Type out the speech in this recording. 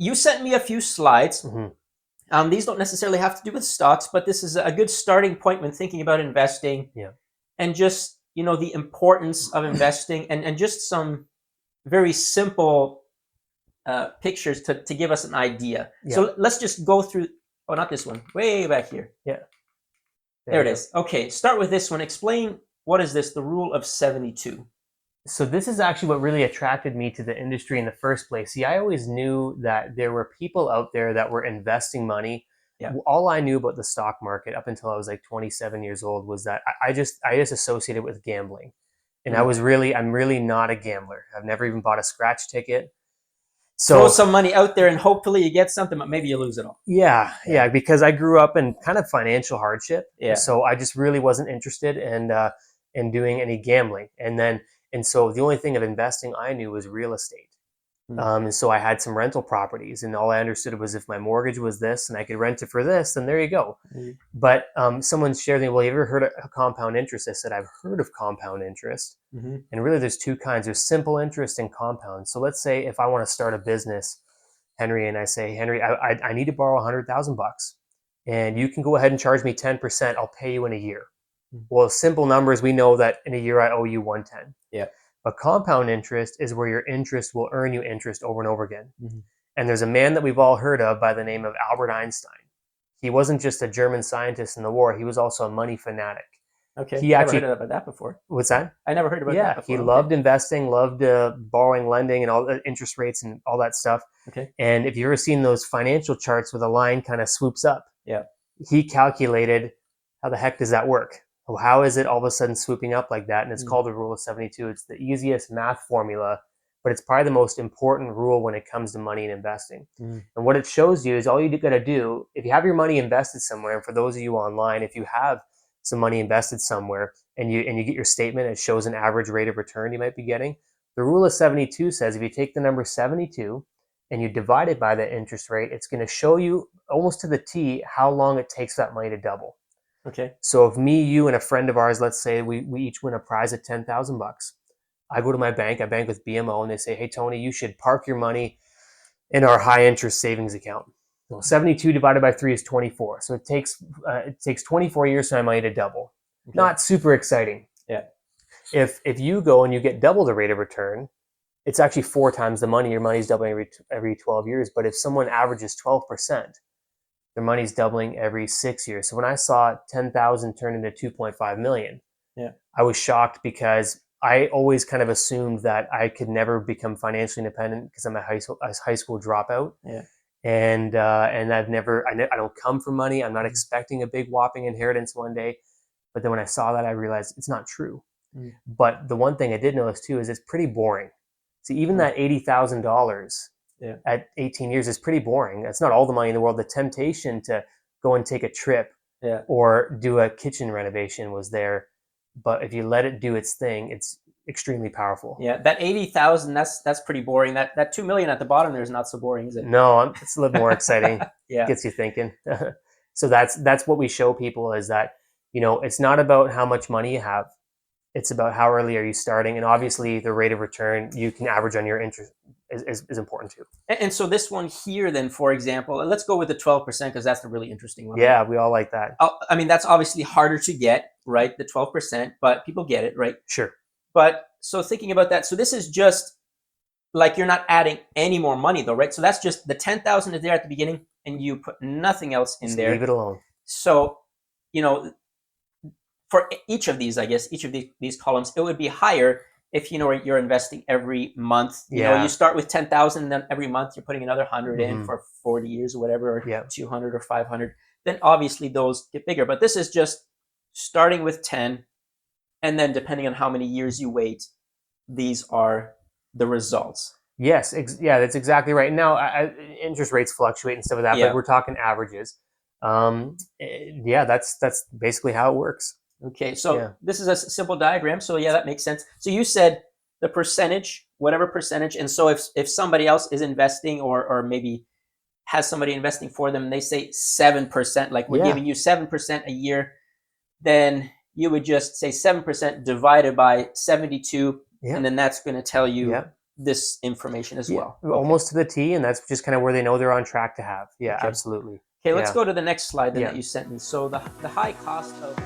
you sent me a few slides. Hmm. These don't necessarily have to do with stocks, but this is a good starting point when thinking about investing Yeah. and just, the importance of investing and just some very simple pictures to give us an idea. Yeah. So let's just go through. Oh, not this one. Way back here. Yeah. There There it you go. is. Okay, start with this one. Explain what is this? The rule of 72. So this is actually what really attracted me to the industry in the first place. See, I always knew that there were people out there that were investing money. Yeah. All I knew about the stock market up until I was like 27 years old was that I just associated it with gambling. And Mm. I'm really not a gambler. I've never even bought a scratch ticket. Throw So some money out there and hopefully you get something, but maybe you lose it all. yeah, Yeah. yeah, because I grew up in kind of financial hardship, Yeah. so I just really wasn't interested in doing any gambling. And so the only thing of investing I knew was real estate. Mm. And so I had some rental properties, and all I understood was if my mortgage was this and I could rent it for this, then there you go. Mm. But someone shared with me, well, you ever heard of compound interest? I said, I've heard of compound interest. Mm-hmm. And really, there's two kinds. There's simple interest and compound. So let's say if I want to start a business, Henry, and I say, Henry, I need to borrow 100,000 bucks, and you can go ahead and charge me 10%. I'll pay you in a year. Mm. Well, simple numbers, we know that in a year I owe you 110. Yeah. But compound interest is where your interest will earn you interest over and over again. Mm-hmm. And there's a man that we've all heard of by the name of Albert Einstein. He wasn't just a German scientist in the war, he was also a money fanatic. Okay. He I never heard actually, about that before. what's that? I never heard about that Yeah, he before. Okay. loved investing, loved borrowing, lending, and all the interest rates and all that stuff. Okay. And if you've ever seen those financial charts where the line kind of swoops up, Yeah. he calculated how the heck does that work? Well, how is it all of a sudden swooping up like that? And it's called the rule of 72. It's the easiest math formula, but it's probably the most important rule when it comes to money and investing. Mm. And what it shows you is all you got to do, if you have your money invested somewhere, and for those of you online, if you have some money invested somewhere and you get your statement, it shows an average rate of return you might be getting. The rule of 72 says if you take the number 72 and you divide it by the interest rate, it's going to show you almost to the T how long it takes that money to double. Okay. So if me, you, and a friend of ours, let's say we each win a prize of 10,000 bucks, I go to my bank, I bank with BMO, and they say, hey, Tony, you should park your money in our high interest savings account. Well, 72 divided by 3 is 24. So it takes 24 years for my money to double. Okay. Not super exciting. Yeah. If you go and you get double the rate of return, it's actually 4 times the money. Your money's doubling every 12 years. But if someone averages 12%, their money's doubling every 6 years. So when I saw 10,000 turn into 2.5 million, yeah, I was shocked because I always kind of assumed that I could never become financially independent because I'm a high school dropout. Yeah. And I don't come from money. I'm not expecting a big whopping inheritance one day. But then when I saw that, I realized it's not true. Mm. But the one thing I did notice too is it's pretty boring. See, even that $80,000 at 18 years is pretty boring. That's not all the money in the world. The temptation to go and take a trip or do a kitchen renovation was there. But if you let it do its thing, it's extremely powerful. Yeah, that 80,000, that's pretty boring. That 2 million at the bottom there is not so boring, is it? No, it's a little more exciting. Yeah. Gets you thinking. So that's what we show people is that, it's not about how much money you have. It's about how early are you starting. And obviously the rate of return you can average on your interest is important too. And so this one here then, for example, let's go with the 12% because that's the really interesting one. Yeah, we all like that. I mean, that's obviously harder to get, right? The 12%, but people get it, right? Sure. But so thinking about that, so this is just like you're not adding any more money though, right? So that's just the 10,000 is there at the beginning and you put nothing else in Just there. leave it alone. So, for each of these, I guess, each of these columns, it would be higher if you're investing every month. You start with 10,000, then every month you're putting another 100 in for 40 years or whatever, or 200 or 500. Then obviously those get bigger. But this is just starting with 10, and then depending on how many years you wait, these are the results. Yes, that's exactly right. Now, interest rates fluctuate and stuff like that, but we're talking averages. That's basically how it works. Okay, so this is a simple diagram. So that makes sense. So you said the percentage, whatever percentage, and so if somebody else is investing or maybe has somebody investing for them, and they say 7%, like we're giving you 7% a year, then you would just say 7% divided by 72, and then that's going to tell you this information as well. Almost to the T, and that's just kind of where they know they're on track to have. Yeah, absolutely. Okay, let's go to the next slide then that you sent me. So the high cost of